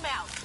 out.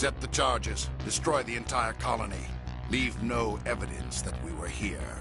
Set the charges. Destroy the entire colony. Leave no evidence that we were here.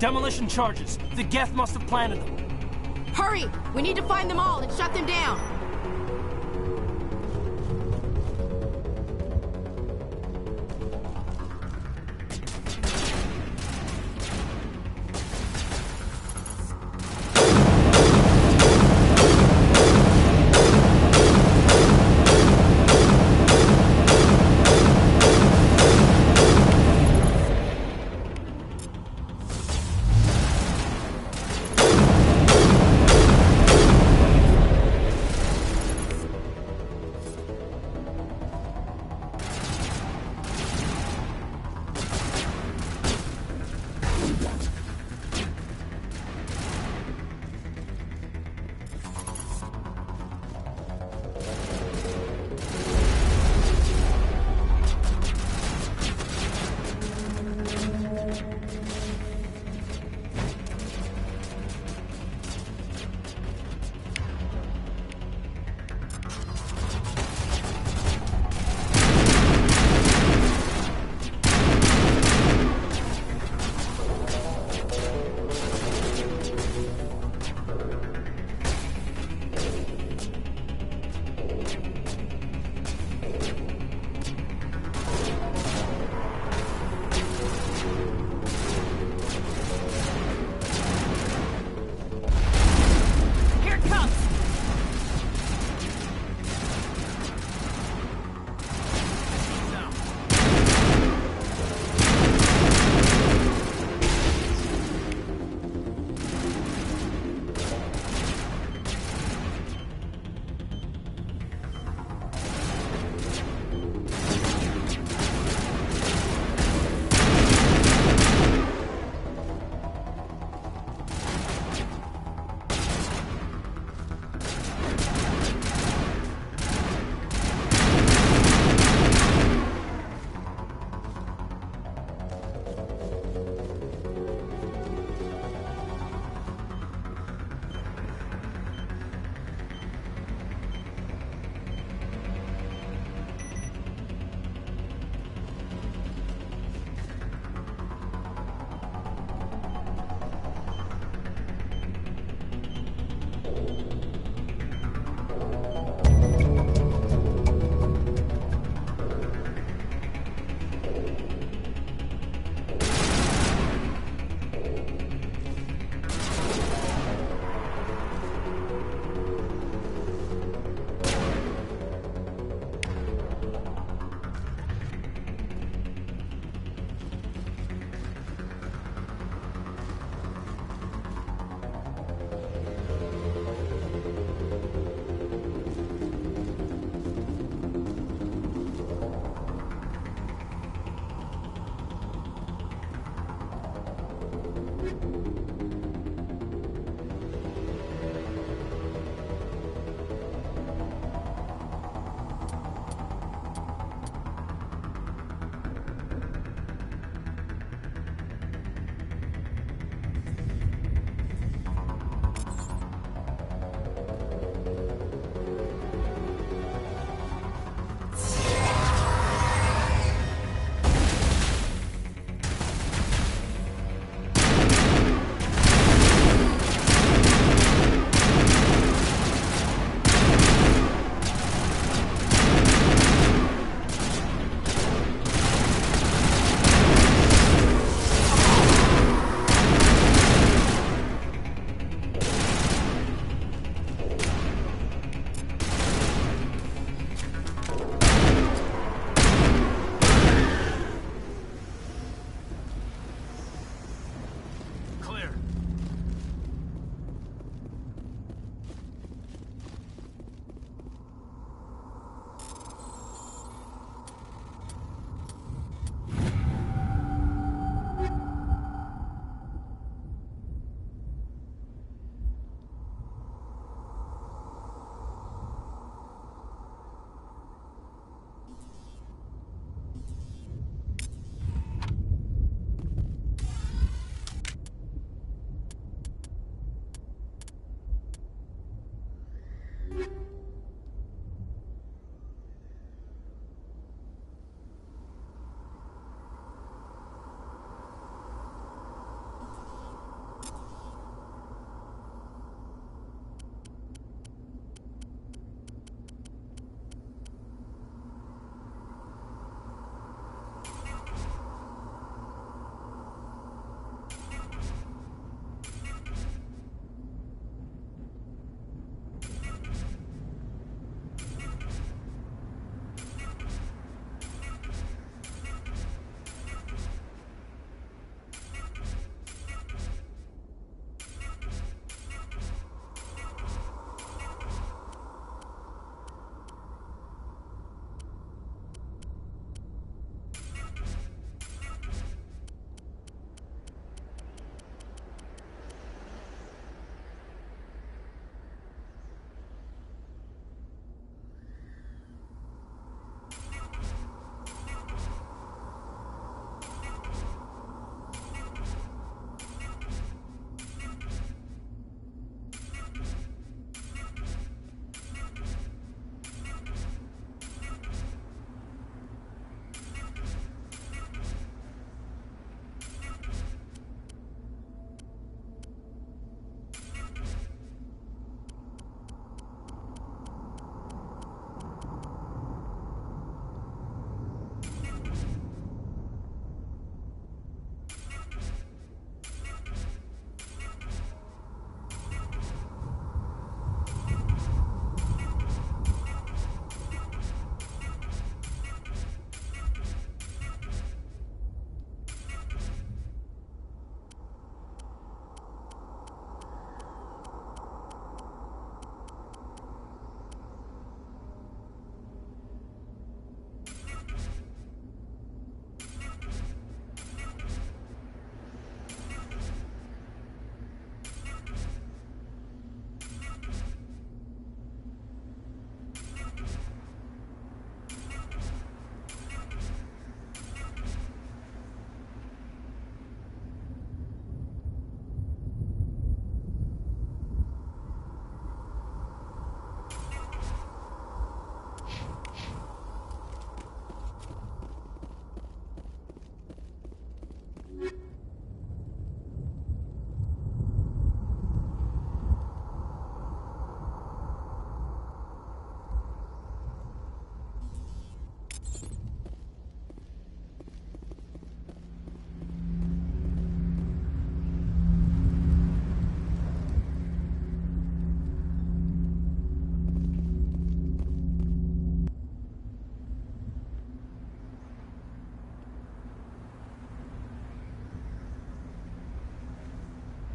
Demolition charges. The Geth must have planted them. Hurry! We need to find them all and shut them down!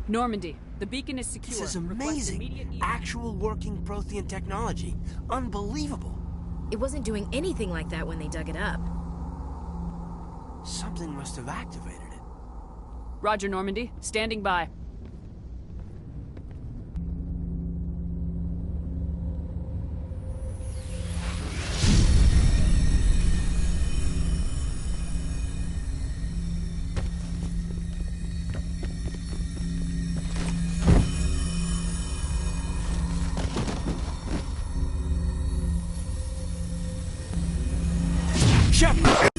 Normandy, the beacon is secure. This is amazing. Actual working Prothean technology. Unbelievable. It wasn't doing anything like that when they dug it up. Something must have activated it. Roger, Normandy. Standing by. Shepard!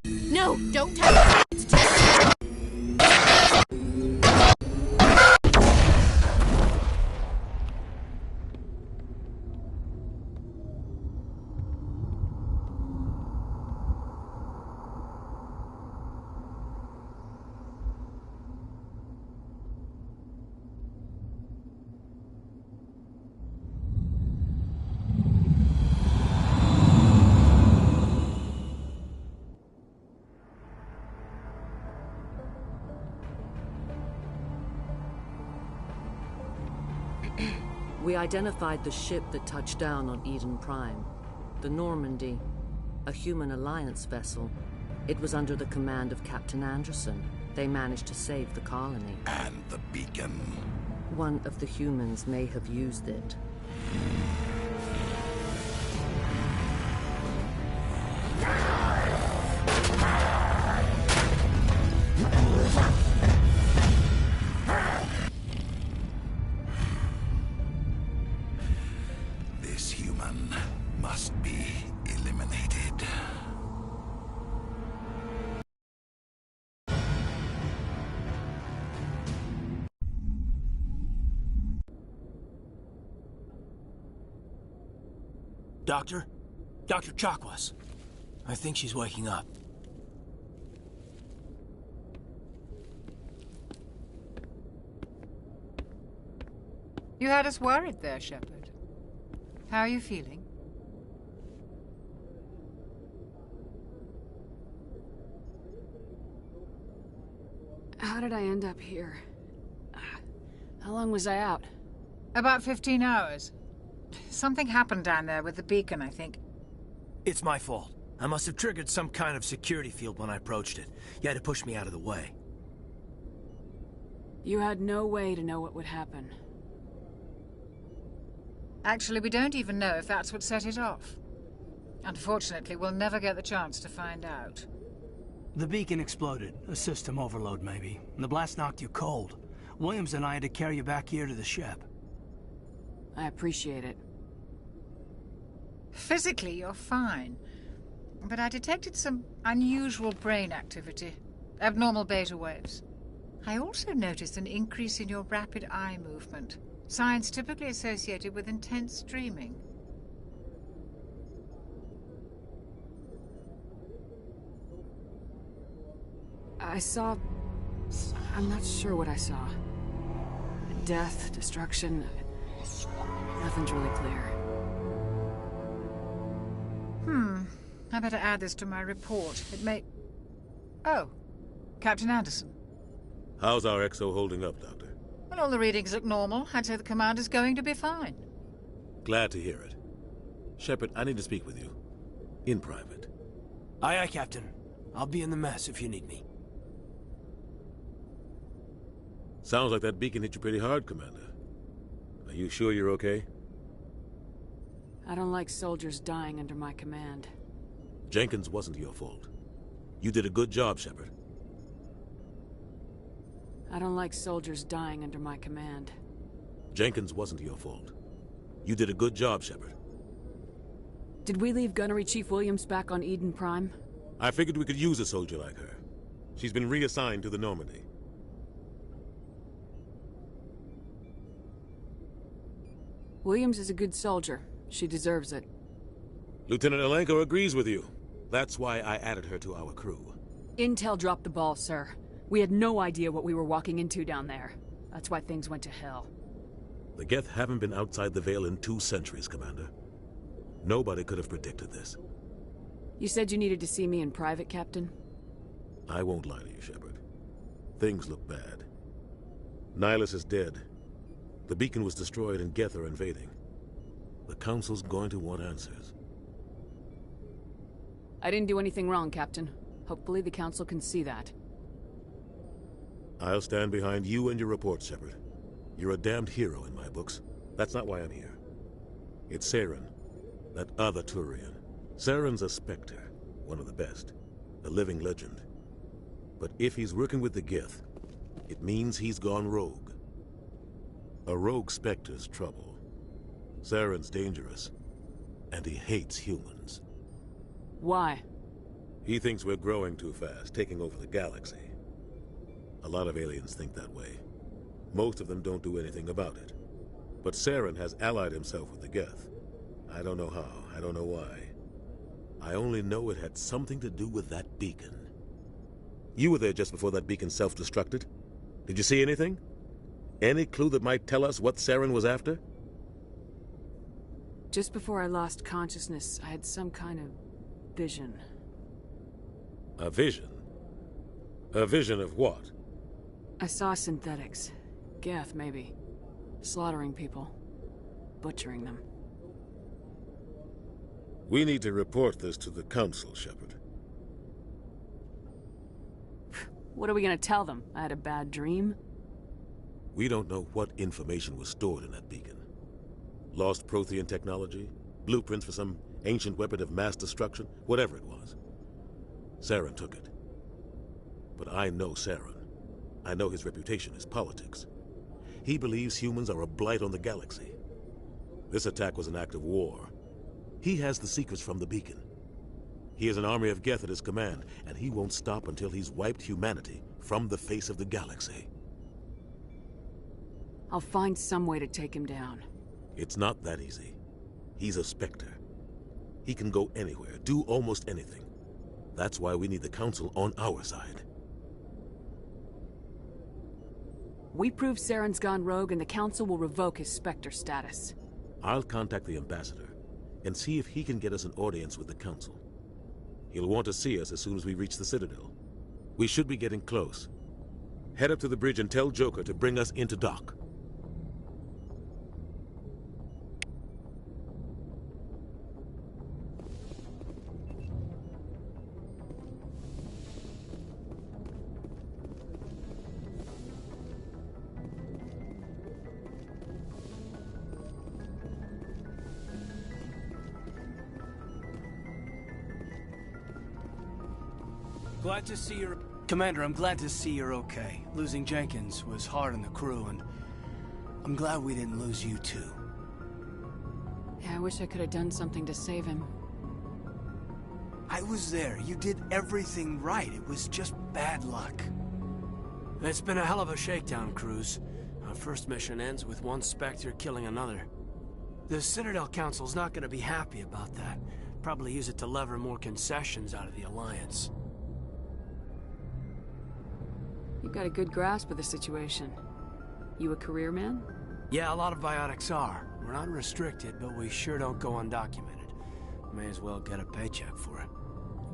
No, don't touch it. It's too... We identified the ship that touched down on Eden Prime. The Normandy, a human alliance vessel. It was under the command of Captain Anderson. They managed to save the colony. And the beacon. One of the humans may have used it. This human must be eliminated. Doctor? Dr. Chakwas. I think she's waking up. You had us worried there, Shepard. How are you feeling? How did I end up here? How long was I out? About 15 hours. Something happened down there with the beacon, I think. It's my fault. I must have triggered some kind of security field when I approached it. You had to push me out of the way. You had no way to know what would happen. Actually, we don't even know if that's what set it off. Unfortunately, we'll never get the chance to find out. The beacon exploded. A system overload, maybe. And the blast knocked you cold. Williams and I had to carry you back here to the ship. I appreciate it. Physically, you're fine. But I detected some unusual brain activity. Abnormal beta waves. I also noticed an increase in your rapid eye movement. Signs typically associated with intense dreaming. I saw... I'm not sure what I saw. Death, destruction... Nothing's really clear. I better add this to my report. It may... Oh, Captain Anderson. How's our XO holding up, Doctor? Well, all the readings look normal. I'd say the commander's going to be fine. Glad to hear it. Shepard, I need to speak with you. In private. Aye, aye, Captain. I'll be in the mess if you need me. Sounds like that beacon hit you pretty hard, Commander. Are you sure you're okay? I don't like soldiers dying under my command. Jenkins wasn't your fault. You did a good job, Shepard. I don't like soldiers dying under my command. Jenkins wasn't your fault. You did a good job, Shepard. Did we leave Gunnery Chief Williams back on Eden Prime? I figured we could use a soldier like her. She's been reassigned to the Normandy. Williams is a good soldier. She deserves it. Lieutenant Alenko agrees with you. That's why I added her to our crew. Intel dropped the ball, sir. We had no idea what we were walking into down there. That's why things went to hell. The Geth haven't been outside the Veil in 2 centuries, Commander. Nobody could have predicted this. You said you needed to see me in private, Captain? I won't lie to you, Shepard. Things look bad. Nihilus is dead. The beacon was destroyed and Geth are invading. The Council's going to want answers. I didn't do anything wrong, Captain. Hopefully the Council can see that. I'll stand behind you and your reports, Shepard. You're a damned hero in my books. That's not why I'm here. It's Saren, that other Turian. Saren's a Spectre, one of the best, a living legend. But if he's working with the Geth, it means he's gone rogue. A rogue Spectre's trouble. Saren's dangerous, and he hates humans. Why? He thinks we're growing too fast, taking over the galaxy. A lot of aliens think that way. Most of them don't do anything about it. But Saren has allied himself with the Geth. I don't know how, I don't know why. I only know it had something to do with that beacon. You were there just before that beacon self-destructed. Did you see anything? Any clue that might tell us what Saren was after? Just before I lost consciousness, I had some kind of vision. A vision? A vision of what? I saw synthetics. Geth, maybe. Slaughtering people. Butchering them. We need to report this to the Council, Shepard. What are we gonna tell them? I had a bad dream? We don't know what information was stored in that beacon. Lost Prothean technology? Blueprints for some ancient weapon of mass destruction? Whatever it was. Saren took it. But I know Saren. I know his reputation is politics. He believes humans are a blight on the galaxy. This attack was an act of war. He has the secrets from the beacon. He has an army of Geth at his command, and he won't stop until he's wiped humanity from the face of the galaxy. I'll find some way to take him down. It's not that easy. He's a Spectre. He can go anywhere, do almost anything. That's why we need the Council on our side. We prove Saren's gone rogue and the Council will revoke his Spectre status. I'll contact the Ambassador and see if he can get us an audience with the Council. He'll want to see us as soon as we reach the Citadel. We should be getting close. Head up to the bridge and tell Joker to bring us into dock. Glad to see you're... Commander, I'm glad to see you're okay. Losing Jenkins was hard on the crew, and I'm glad we didn't lose you too. Yeah, I wish I could have done something to save him. I was there. You did everything right. It was just bad luck. It's been a hell of a shakedown, Cruz. Our first mission ends with one Spectre killing another. The Citadel Council's not gonna be happy about that. Probably use it to lever more concessions out of the Alliance. You've got a good grasp of the situation. You a career man? Yeah, a lot of biotics are. We're not restricted, but we sure don't go undocumented. May as well get a paycheck for it.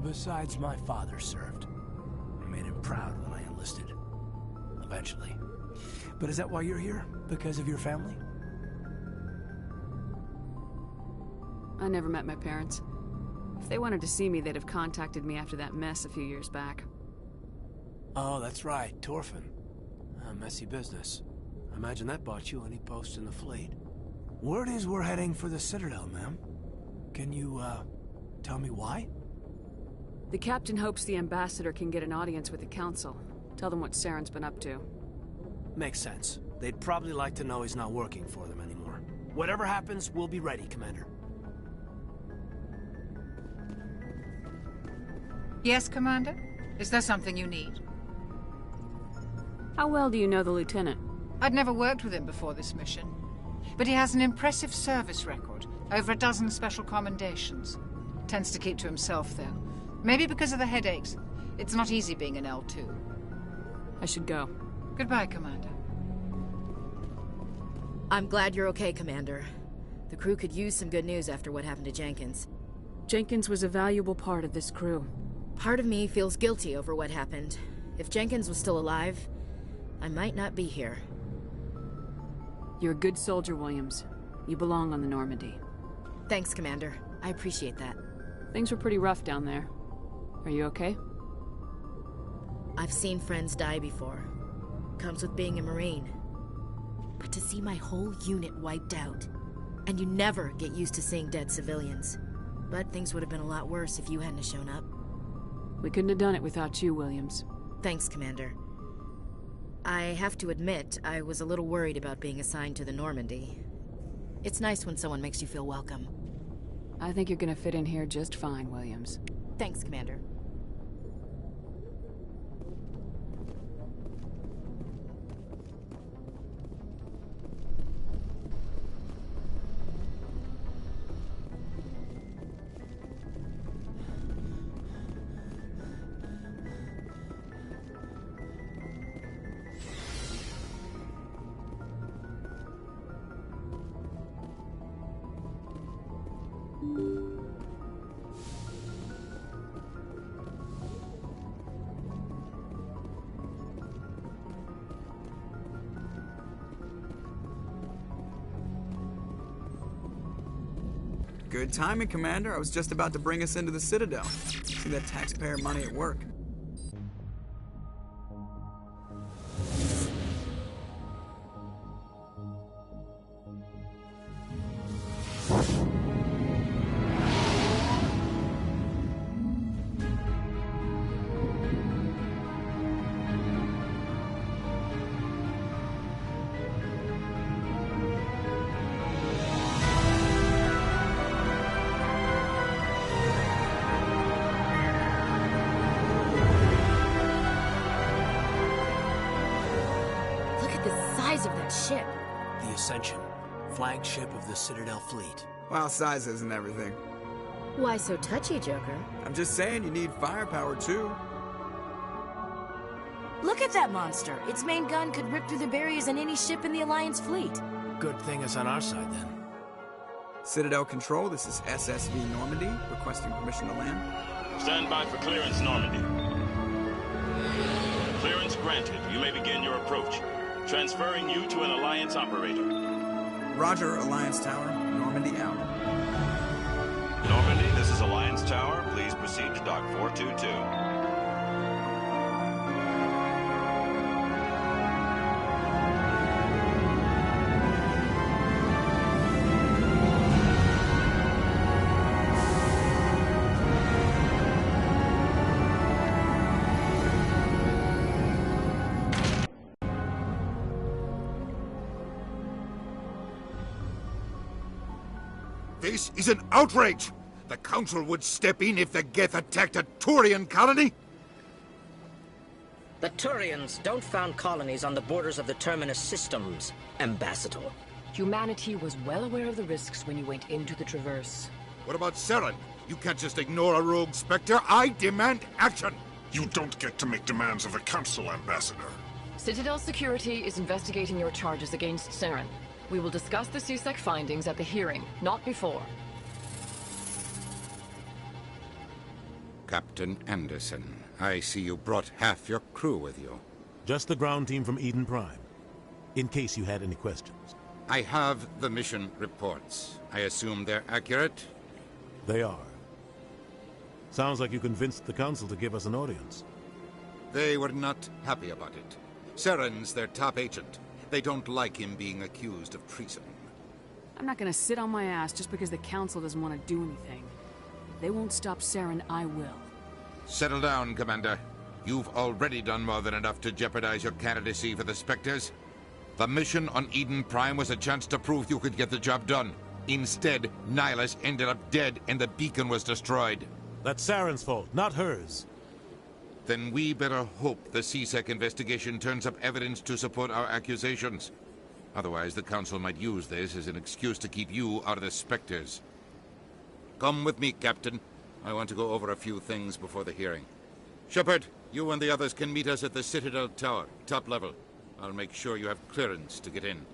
Besides, my father served. I made him proud when I enlisted. Eventually. But is that why you're here? Because of your family? I never met my parents. If they wanted to see me, they'd have contacted me after that mess a few years back. Oh, that's right, Torfin. A messy business. I imagine that bought you any post in the fleet. Word is we're heading for the Citadel, ma'am. Can you, tell me why? The captain hopes the ambassador can get an audience with the council. Tell them what Saren's been up to. Makes sense. They'd probably like to know he's not working for them anymore. Whatever happens, we'll be ready, Commander. Yes, Commander? Is there something you need? How well do you know the lieutenant? I'd never worked with him before this mission, but he has an impressive service record, over a dozen special commendations. Tends to keep to himself, though. Maybe because of the headaches. It's not easy being an L2. I should go. Goodbye, Commander. I'm glad you're okay, Commander. The crew could use some good news after what happened to Jenkins. Jenkins was a valuable part of this crew. Part of me feels guilty over what happened. If Jenkins was still alive, I might not be here. You're a good soldier, Williams. You belong on the Normandy. Thanks, Commander. I appreciate that. Things were pretty rough down there. Are you okay? I've seen friends die before. Comes with being a Marine. But to see my whole unit wiped out, and you never get used to seeing dead civilians. But things would have been a lot worse if you hadn't shown up. We couldn't have done it without you, Williams. Thanks, Commander. I have to admit, I was a little worried about being assigned to the Normandy. It's nice when someone makes you feel welcome. I think you're gonna fit in here just fine, Williams. Thanks, Commander. Good timing, Commander. I was just about to bring us into the Citadel. See that taxpayer money at work. Of that ship. The Ascension, flagship of the Citadel fleet. Well, size isn't everything. Why so touchy, Joker? I'm just saying you need firepower, too. Look at that monster. Its main gun could rip through the barriers in any ship in the Alliance fleet. Good thing it's on our side, then. Citadel Control, this is SSV Normandy, requesting permission to land. Stand by for clearance, Normandy. Clearance granted. You may begin your approach. Transferring you to an Alliance operator. Roger, Alliance Tower. Normandy out. Normandy, this is Alliance Tower. Please proceed to Dock 422. This is an outrage! The Council would step in if the Geth attacked a Turian colony? The Turians don't found colonies on the borders of the Terminus systems, Ambassador. Humanity was well aware of the risks when you went into the Traverse. What about Saren? You can't just ignore a rogue Spectre. I demand action! You don't get to make demands of the Council, Ambassador. Citadel Security is investigating your charges against Saren. We will discuss the CSEC findings at the hearing, not before. Captain Anderson, I see you brought half your crew with you. Just the ground team from Eden Prime, in case you had any questions. I have the mission reports. I assume they're accurate? They are. Sounds like you convinced the Council to give us an audience. They were not happy about it. Saren's their top agent. They don't like him being accused of treason. I'm not gonna sit on my ass just because the Council doesn't want to do anything. If they won't stop Saren, I will. Settle down, Commander. You've already done more than enough to jeopardize your candidacy for the Spectres. The mission on Eden Prime was a chance to prove you could get the job done. Instead, Nihilus ended up dead and the beacon was destroyed. That's Saren's fault, not hers. Then we better hope the CSEC investigation turns up evidence to support our accusations. Otherwise, the Council might use this as an excuse to keep you out of the Spectres. Come with me, Captain. I want to go over a few things before the hearing. Shepard, you and the others can meet us at the Citadel Tower, top level. I'll make sure you have clearance to get in.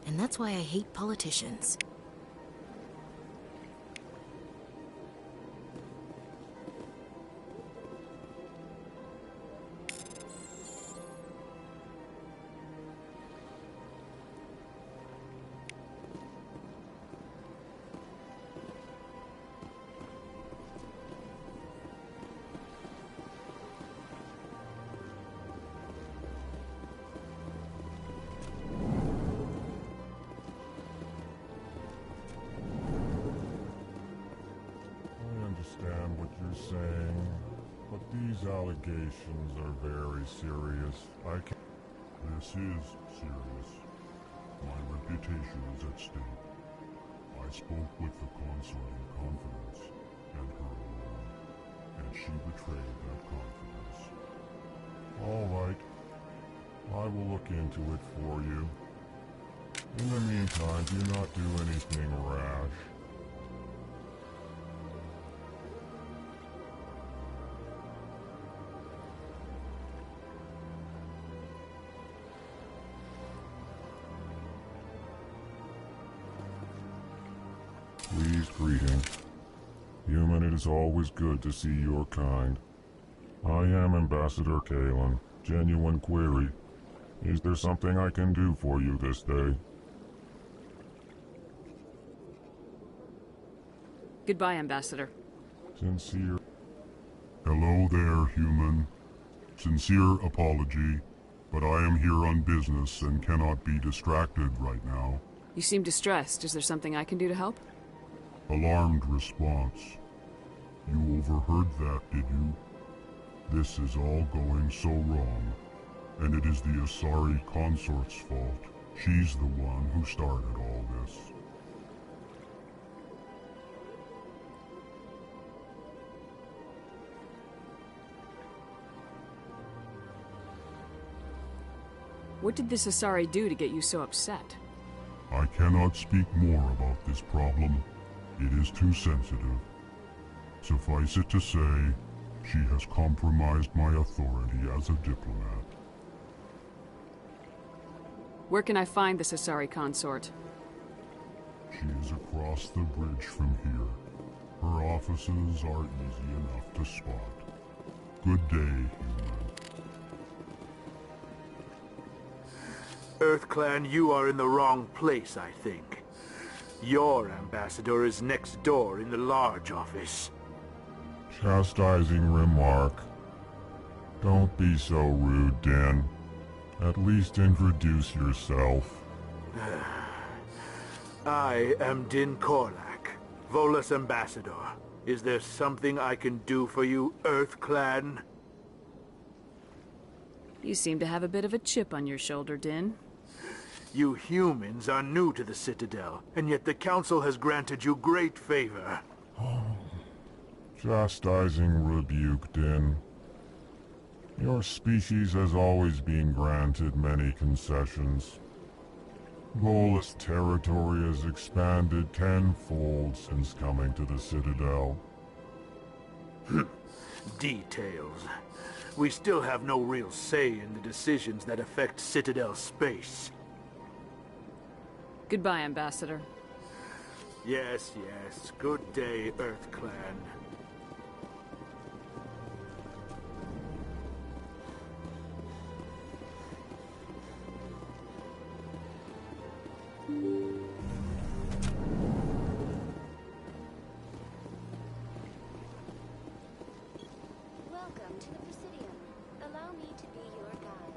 And that's why I hate politicians. What you're saying, but these allegations are very serious. This is serious. My reputation is at stake. I spoke with the consort in confidence, and her alone, and she betrayed that confidence. All right. I will look into it for you. In the meantime, do not do anything rash. Please greeting. Human, it is always good to see your kind. I am Ambassador Kalen. Genuine query. Is there something I can do for you this day? Goodbye, Ambassador. Sincere. Hello there, human. Sincere apology, but I am here on business and cannot be distracted right now. You seem distressed. Is there something I can do to help? Alarmed response. You overheard that, did you? This is all going so wrong, and it is the Asari consort's fault. She's the one who started all this. What did this Asari do to get you so upset? I cannot speak more about this problem. It is too sensitive. Suffice it to say, she has compromised my authority as a diplomat. Where can I find this Asari consort? She is across the bridge from here. Her offices are easy enough to spot. Good day, human. EarthClan, you are in the wrong place, I think. Your ambassador is next door in the large office. Chastising remark. Don't be so rude, Din. At least introduce yourself. I am Din Korlak, Volus ambassador. Is there something I can do for you, EarthClan? You seem to have a bit of a chip on your shoulder, Din. You humans are new to the Citadel, and yet the Council has granted you great favor. Chastising rebuke, Din. Your species has always been granted many concessions. Volus territory has expanded tenfold since coming to the Citadel. Details. We still have no real say in the decisions that affect Citadel space. Goodbye, Ambassador. Yes, yes. Good day, EarthClan. Welcome to the Presidium. Allow me to be your guide.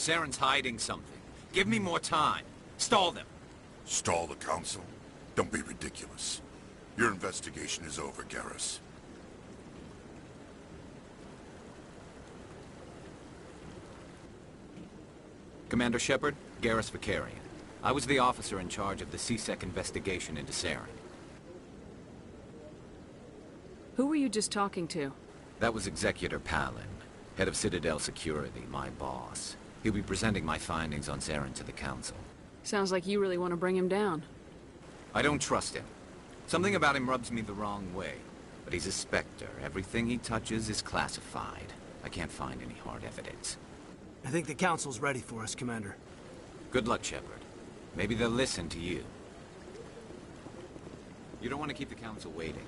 Saren's hiding something. Give me more time. Stall them. Stall the council? Don't be ridiculous. Your investigation is over, Garrus. Commander Shepard, Garrus Vicarian. I was the officer in charge of the CSEC investigation into Saren. Who were you just talking to? That was Executor Palin, head of Citadel Security, my boss. He'll be presenting my findings on Saren to the Council. Sounds like you really want to bring him down. I don't trust him. Something about him rubs me the wrong way. But he's a Spectre. Everything he touches is classified. I can't find any hard evidence. I think the Council's ready for us, Commander. Good luck, Shepard. Maybe they'll listen to you. You don't want to keep the Council waiting.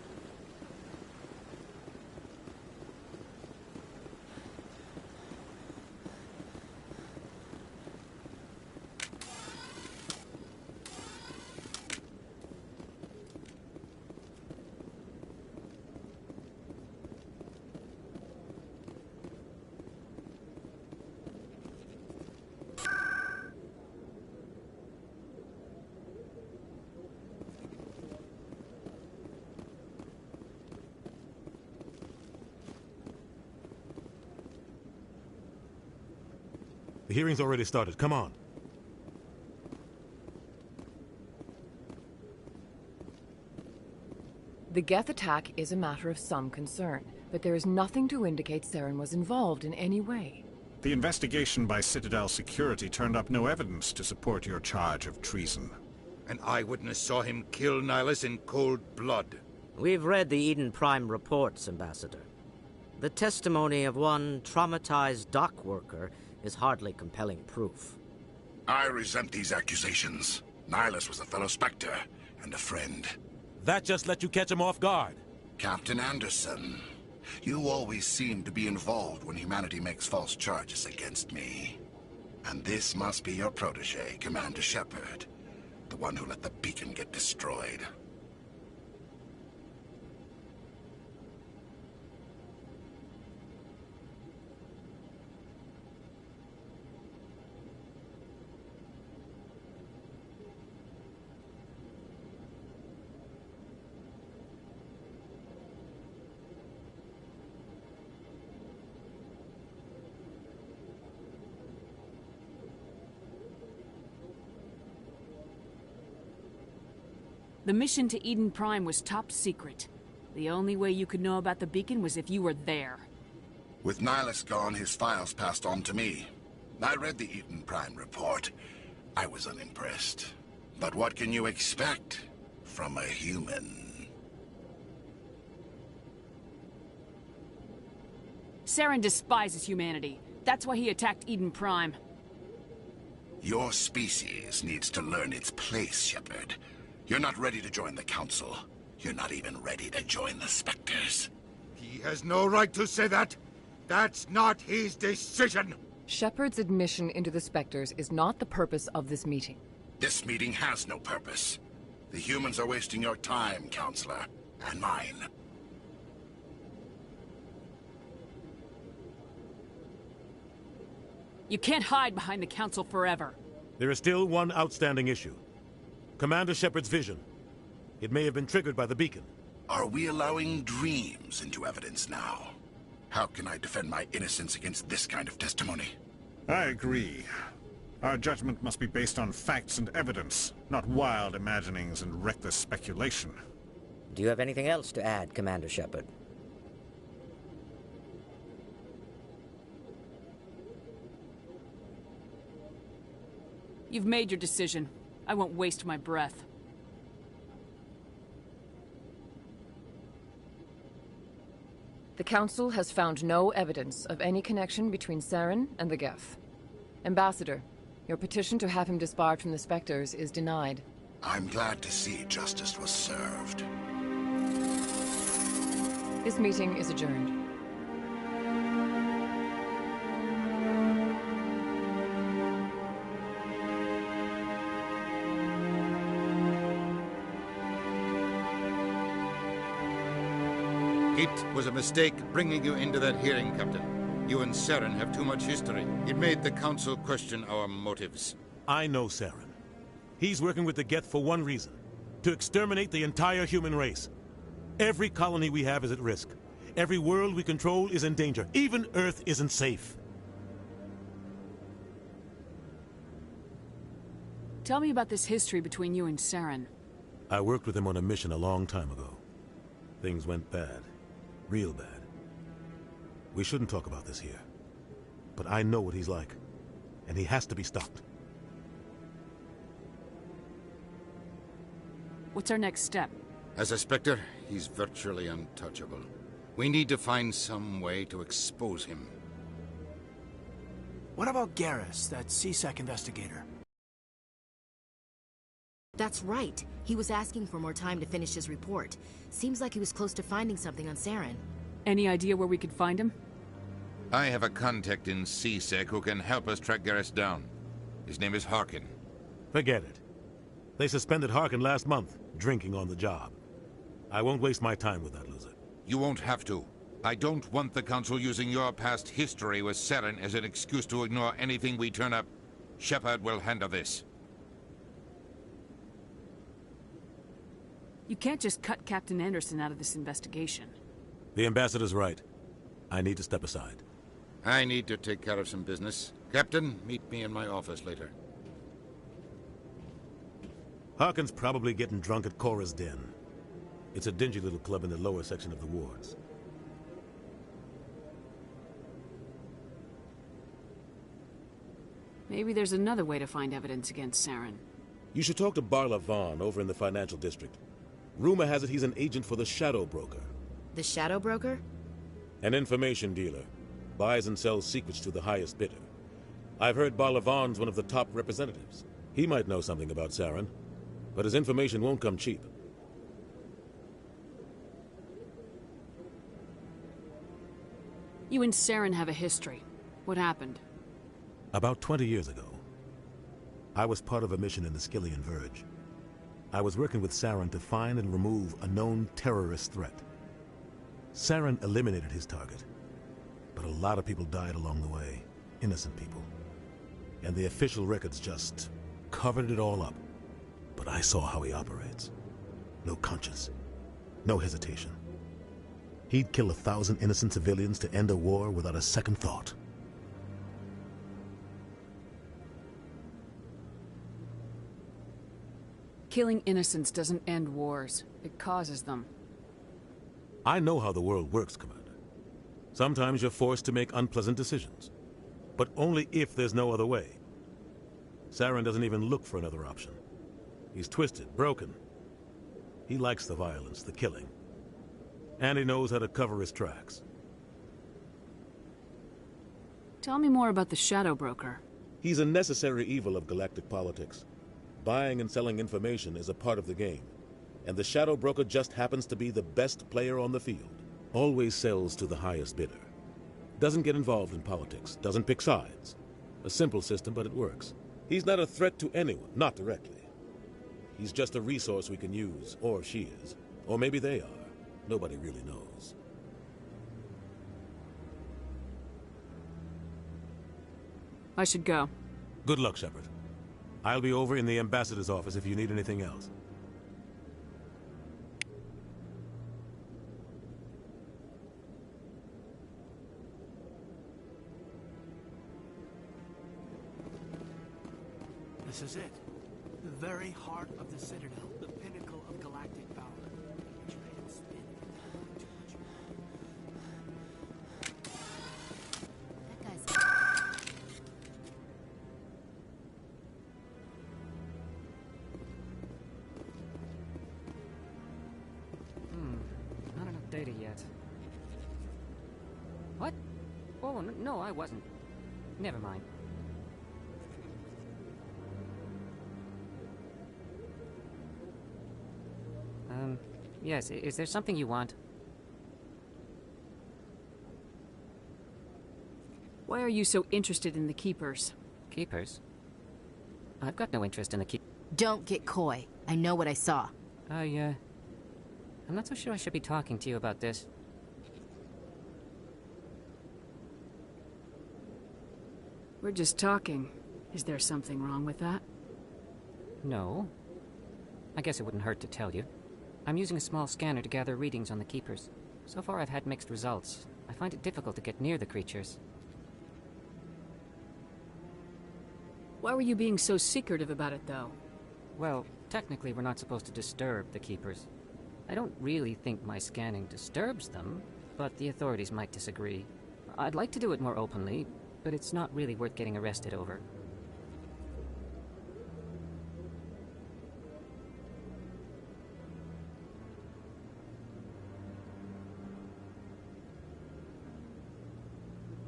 The hearing's already started. Come on. The Geth attack is a matter of some concern, but there is nothing to indicate Saren was involved in any way. The investigation by Citadel Security turned up no evidence to support your charge of treason. An eyewitness saw him kill Nihilus in cold blood. We've read the Eden Prime reports, Ambassador. The testimony of one traumatized dock worker is hardly compelling proof. I resent these accusations. Nihilus was a fellow Spectre and a friend. That just let you catch him off guard. Captain Anderson, you always seem to be involved when humanity makes false charges against me. And this must be your protege, Commander Shepard, the one who let the beacon get destroyed. The mission to Eden Prime was top secret. The only way you could know about the beacon was if you were there. With Nihilus gone, his files passed on to me. I read the Eden Prime report. I was unimpressed. But what can you expect from a human? Saren despises humanity. That's why he attacked Eden Prime. Your species needs to learn its place, Shepard. You're not ready to join the Council. You're not even ready to join the Spectres. He has no right to say that. That's not his decision. Shepard's admission into the Spectres is not the purpose of this meeting. This meeting has no purpose. The humans are wasting your time, Counselor, and mine. You can't hide behind the Council forever. There is still one outstanding issue. Commander Shepard's vision. It may have been triggered by the beacon. Are we allowing dreams into evidence now? How can I defend my innocence against this kind of testimony? I agree. Our judgment must be based on facts and evidence, not wild imaginings and reckless speculation. Do you have anything else to add, Commander Shepard? You've made your decision. I won't waste my breath. The Council has found no evidence of any connection between Saren and the Geth. Ambassador, your petition to have him disbarred from the Spectres is denied. I'm glad to see justice was served. This meeting is adjourned. It was a mistake bringing you into that hearing, Captain. You and Saren have too much history. It made the Council question our motives. I know Saren. He's working with the Geth for one reason. To exterminate the entire human race. Every colony we have is at risk. Every world we control is in danger. Even Earth isn't safe. Tell me about this history between you and Saren. I worked with him on a mission a long time ago. Things went bad. Real bad. We shouldn't talk about this here. But I know what he's like. And he has to be stopped. What's our next step? As a Spectre, he's virtually untouchable. We need to find some way to expose him. What about Garrus, that CSEC investigator? That's right. He was asking for more time to finish his report. Seems like he was close to finding something on Saren. Any idea where we could find him? I have a contact in CSEC who can help us track Garrus down. His name is Harkin. Forget it. They suspended Harkin last month, drinking on the job. I won't waste my time with that loser. You won't have to. I don't want the Council using your past history with Saren as an excuse to ignore anything we turn up. Shepard will handle this. You can't just cut Captain Anderson out of this investigation. The ambassador's right. I need to step aside. I need to take care of some business. Captain, meet me in my office later. Harkin's probably getting drunk at Cora's Den. It's a dingy little club in the lower section of the wards. Maybe there's another way to find evidence against Saren. You should talk to Barla Vaughn over in the financial district. Rumor has it he's an agent for the Shadow Broker. The Shadow Broker? An information dealer. Buys and sells secrets to the highest bidder. I've heard Barla Vaughn's one of the top representatives. He might know something about Saren, but his information won't come cheap. You and Saren have a history. What happened? About 20 years ago, I was part of a mission in the Skillian Verge. I was working with Saren to find and remove a known terrorist threat. Saren eliminated his target, but a lot of people died along the way, innocent people. And the official records just covered it all up. But I saw how he operates. No conscience, no hesitation. He'd kill 1,000 innocent civilians to end a war without a second thought. Killing innocents doesn't end wars. It causes them. I know how the world works, Commander. Sometimes you're forced to make unpleasant decisions. But only if there's no other way. Saren doesn't even look for another option. He's twisted, broken. He likes the violence, the killing. And he knows how to cover his tracks. Tell me more about the Shadow Broker. He's a necessary evil of galactic politics. Buying and selling information is a part of the game. And the Shadow Broker just happens to be the best player on the field. Always sells to the highest bidder. Doesn't get involved in politics, doesn't pick sides. A simple system, but it works. He's not a threat to anyone, not directly. He's just a resource we can use, or she is. Or maybe they are. Nobody really knows. I should go. Good luck, Shepard. I'll be over in the ambassador's office if you need anything else. This is it. The very heart of the Citadel. The pinnacle of galactic power. Not enough data yet. What? Oh, no, I wasn't. Never mind. Yes, is there something you want? Why are you so interested in the Keepers? Keepers? I've got no interest in the Don't get coy. I know what I saw. I'm not so sure I should be talking to you about this. We're just talking. Is there something wrong with that? No. I guess it wouldn't hurt to tell you. I'm using a small scanner to gather readings on the Keepers. So far I've had mixed results. I find it difficult to get near the creatures. Why were you being so secretive about it, though? Well, technically we're not supposed to disturb the Keepers. I don't really think my scanning disturbs them, but the authorities might disagree. I'd like to do it more openly, but it's not really worth getting arrested over.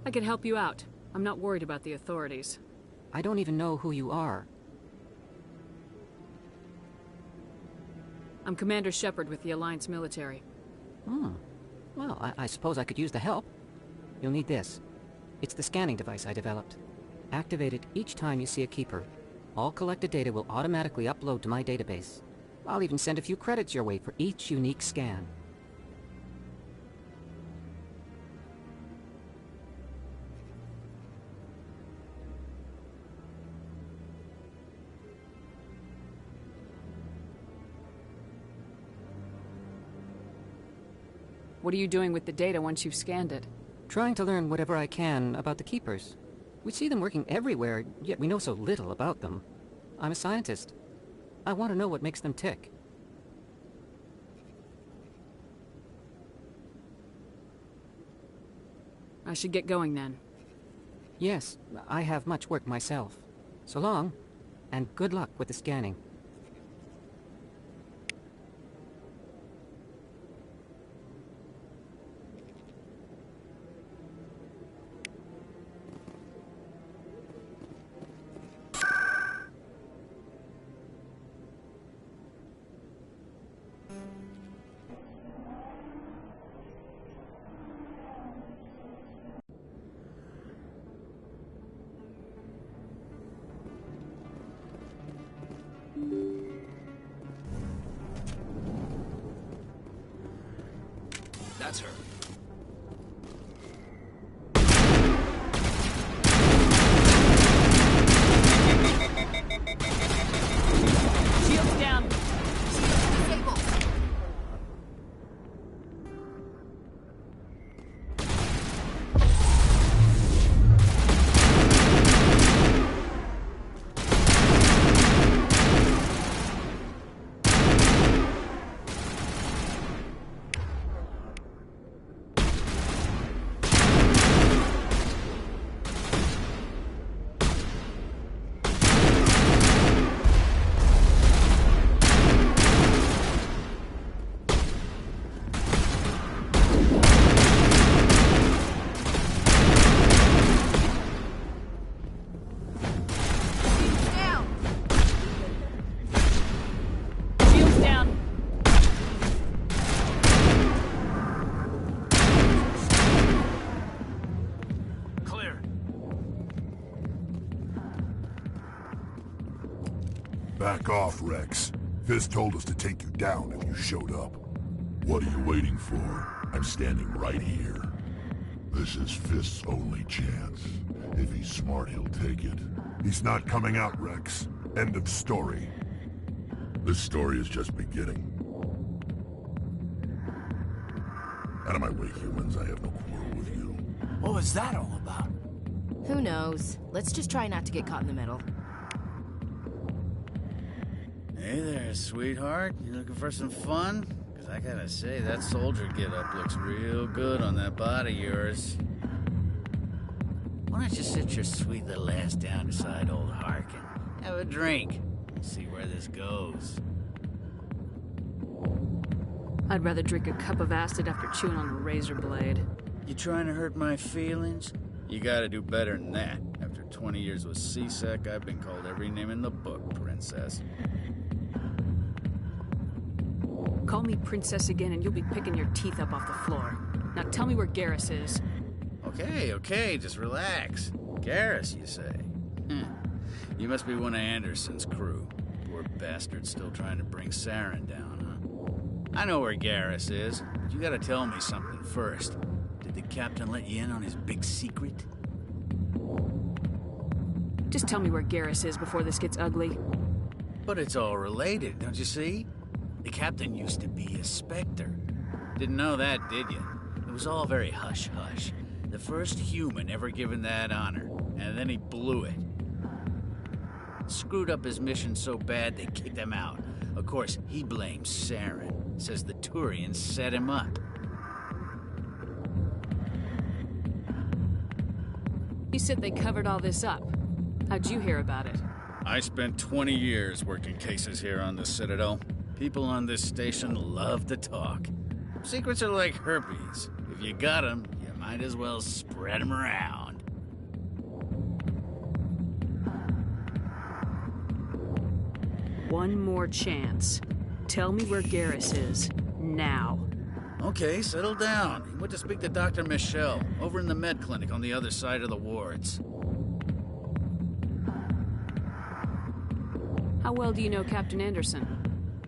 I can help you out. I'm not worried about the authorities. I don't even know who you are. I'm Commander Shepard with the Alliance military. Well, I suppose I could use the help. You'll need this. It's the scanning device I developed. Activate it each time you see a Keeper. All collected data will automatically upload to my database. I'll even send a few credits your way for each unique scan. What are you doing with the data once you've scanned it? Trying to learn whatever I can about the Keepers. We see them working everywhere, yet we know so little about them. I'm a scientist. I want to know what makes them tick. I should get going then. Yes, I have much work myself. So long, and good luck with the scanning. That's her. Shields down. Disabled. Back off, Rex. Fisk told us to take you down if you showed up. What are you waiting for? I'm standing right here. This is Fisk's only chance. If he's smart, he'll take it. He's not coming out, Rex. End of story. This story is just beginning. Out of my way, humans. I have no quarrel with you. What was that all about? Who knows? Let's just try not to get caught in the middle. Hey there, sweetheart. You looking for some fun? Because I gotta say, that soldier get-up looks real good on that body of yours. Why don't you sit your sweet little ass down beside old Harkin? Have a drink. And see where this goes. I'd rather drink a cup of acid after chewing on a razor blade. You trying to hurt my feelings? You gotta do better than that. After 20 years with C-Sec, I've been called every name in the book, princess. Call me princess again and you'll be picking your teeth up off the floor. Now tell me where Garrus is. Okay, just relax. Garrus, you say? You must be one of Anderson's crew. Poor bastard still trying to bring Saren down, huh? I know where Garrus is, but you gotta tell me something first. Did the captain let you in on his big secret? Just tell me where Garrus is before this gets ugly. But it's all related, don't you see? The captain used to be a Spectre. Didn't know that, did you? It was all very hush-hush. The first human ever given that honor, and then he blew it. Screwed up his mission so bad they kicked him out. Of course, he blames Saren. Says the Turians set him up. You said they covered all this up. How'd you hear about it? I spent 20 years working cases here on the Citadel. People on this station love to talk. Secrets are like herpes. If you got them, you might as well spread them around. One more chance. Tell me where Garrus is. Now. Okay, settle down. He went to speak to Dr. Michelle, over in the med clinic on the other side of the wards. How well do you know Captain Anderson?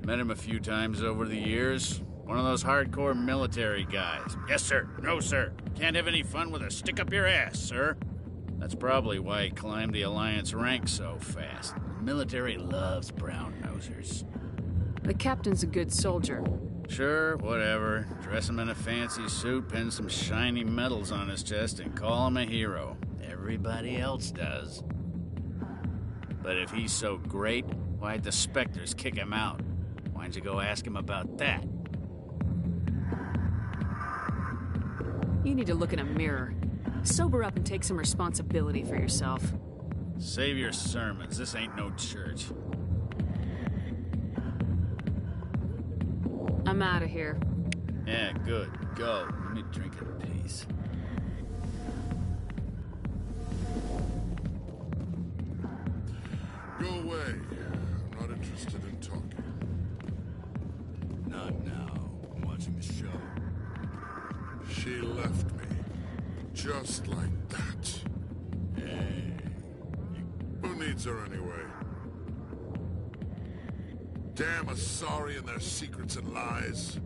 Met him a few times over the years. One of those hardcore military guys. Yes, sir. No, sir. Can't have any fun with a stick up your ass, sir. That's probably why he climbed the Alliance ranks so fast. The military loves brown-nosers. The captain's a good soldier. Sure, whatever. Dress him in a fancy suit, pin some shiny medals on his chest, and call him a hero. Everybody else does. But if he's so great, why'd the Spectres kick him out? Why'd you go ask him about that? You need to look in a mirror. Sober up and take some responsibility for yourself. Save your sermons. This ain't no church. I'm out of here. Yeah, good. Go. Let me drink in peace. Go away. I'm not interested in talking. Not now. I'm watching the show. She left me. Just like that. Hey. Who needs her anyway? Damn Asari and their secrets and lies.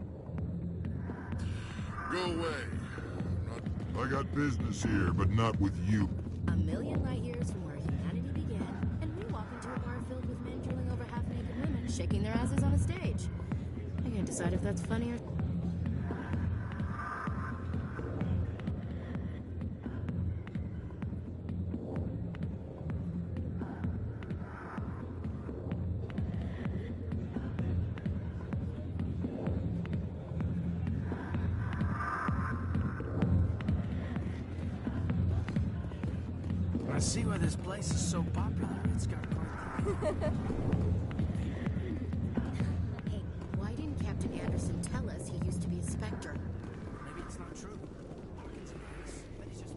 Go away. I got business here, but not with you. A million light years from where humanity began, and we walk into a bar filled with men drooling over half-naked women, shaking their asses on a stage. I can't decide if that's funny or... I see why this place is so popular. It's got quite... Hey, why didn't Captain Anderson tell us he used to be a Spectre? Maybe it's not true. Hawkins is, but he's just...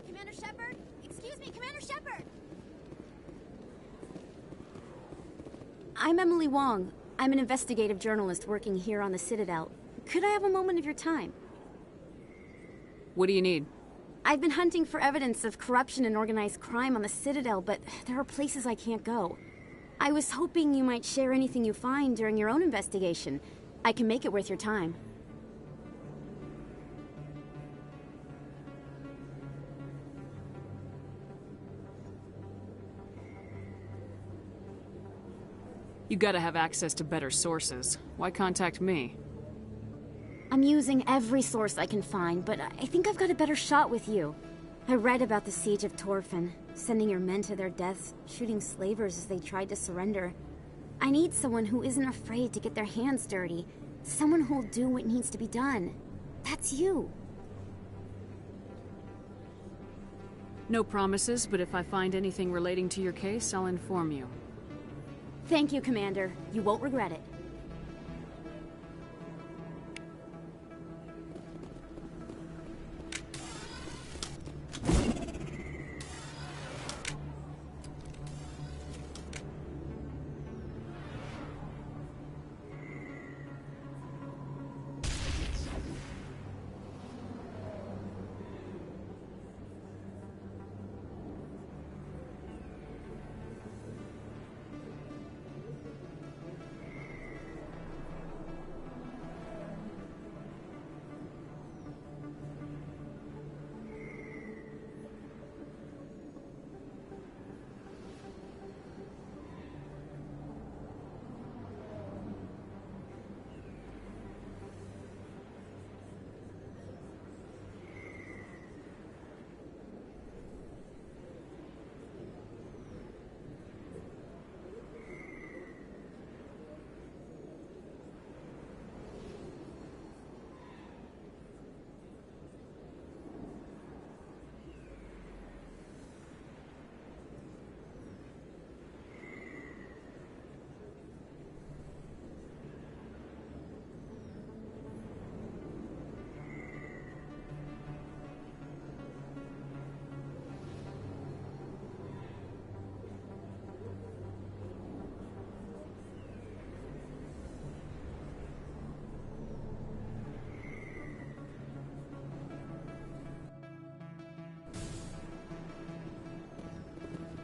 Commander Shepard? Excuse me, Commander Shepard! I'm Emily Wong. I'm an investigative journalist working here on the Citadel. Could I have a moment of your time? What do you need? I've been hunting for evidence of corruption and organized crime on the Citadel, but there are places I can't go. I was hoping you might share anything you find during your own investigation. I can make it worth your time. You gotta have access to better sources. Why contact me? I'm using every source I can find, but I think I've got a better shot with you. I read about the siege of Torfin, sending your men to their deaths, shooting slavers as they tried to surrender. I need someone who isn't afraid to get their hands dirty. Someone who'll do what needs to be done. That's you. No promises, but if I find anything relating to your case, I'll inform you. Thank you, Commander. You won't regret it.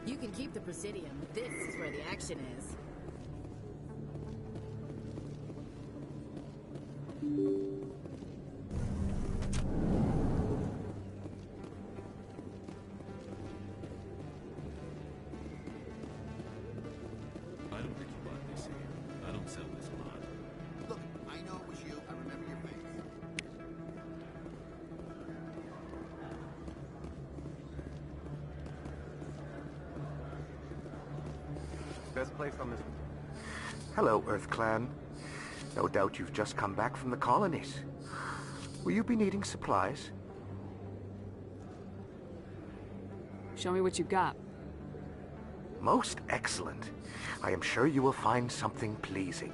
You can keep the Presidium. This is where the action is. I don't think you bought this here. I don't sell this mod. Look, I know it was you. I remember your face. Best place on this... Hello, Earth Clan. No doubt you've just come back from the colonies. Will you be needing supplies? Show me what you got. Most excellent. I am sure you will find something pleasing.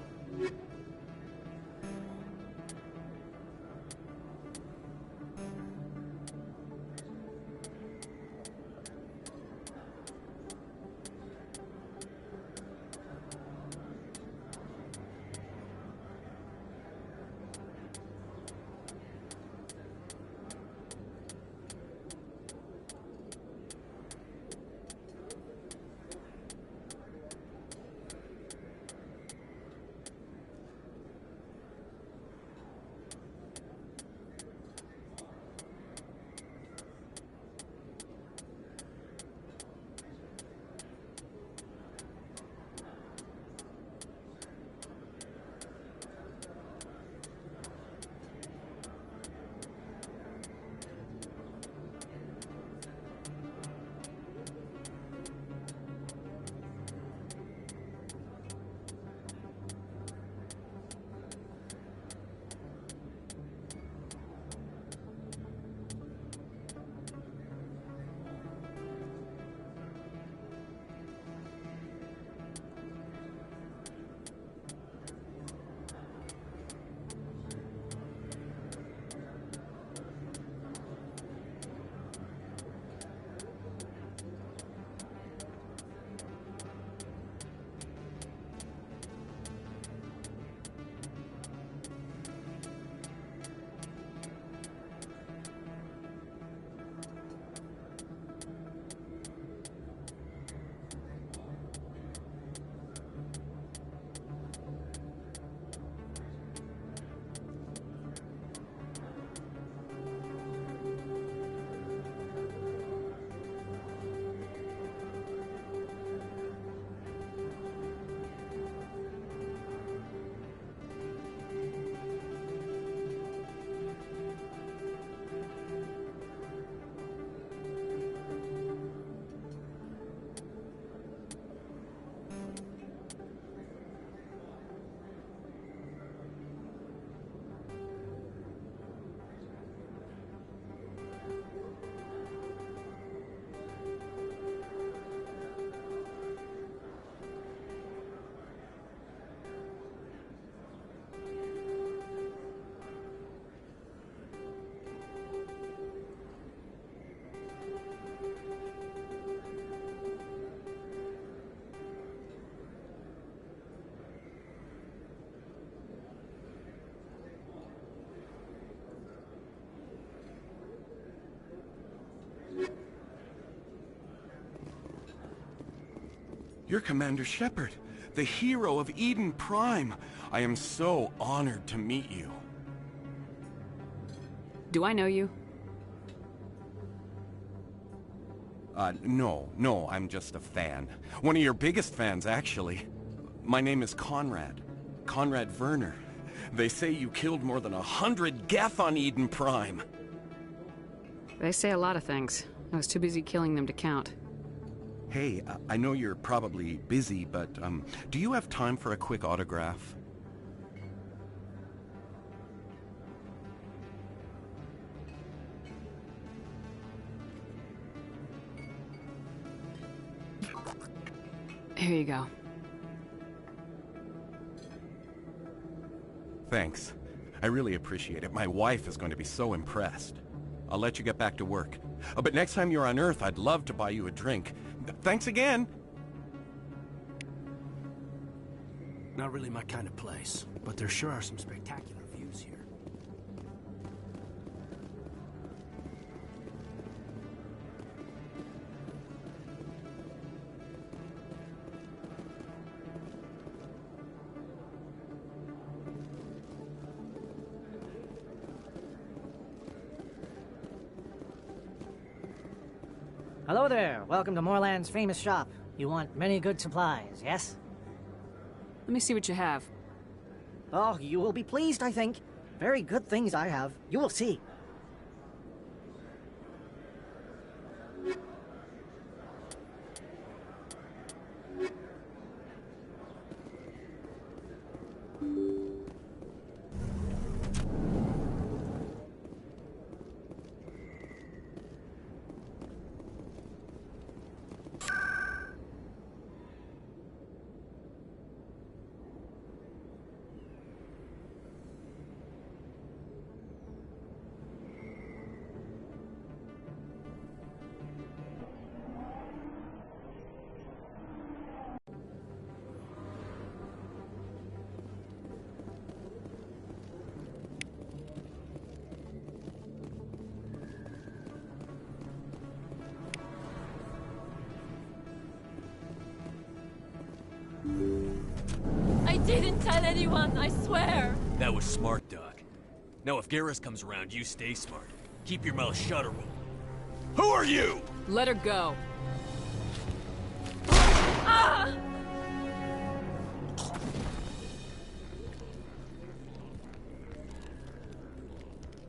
You're Commander Shepard, the hero of Eden Prime. I am so honored to meet you. Do I know you? No, I'm just a fan. One of your biggest fans, actually. My name is Conrad. Conrad Werner. They say you killed more than 100 Geth on Eden Prime. They say a lot of things. I was too busy killing them to count. Hey, I know you're probably busy, but, do you have time for a quick autograph? Here you go. Thanks. I really appreciate it. My wife is going to be so impressed. I'll let you get back to work. But next time you're on Earth, I'd love to buy you a drink. Thanks again! Not really my kind of place, but there sure are some spectacular views here. Hello there. Welcome to Moorland's famous shop. You want many good supplies, yes? Let me see what you have. Oh, you will be pleased, I think. Very good things I have. You will see. I didn't tell anyone, I swear! That was smart, Doc. Now if Garrus comes around, you stay smart. Keep your mouth shut or we'll... Who are you? Let her go. Ah!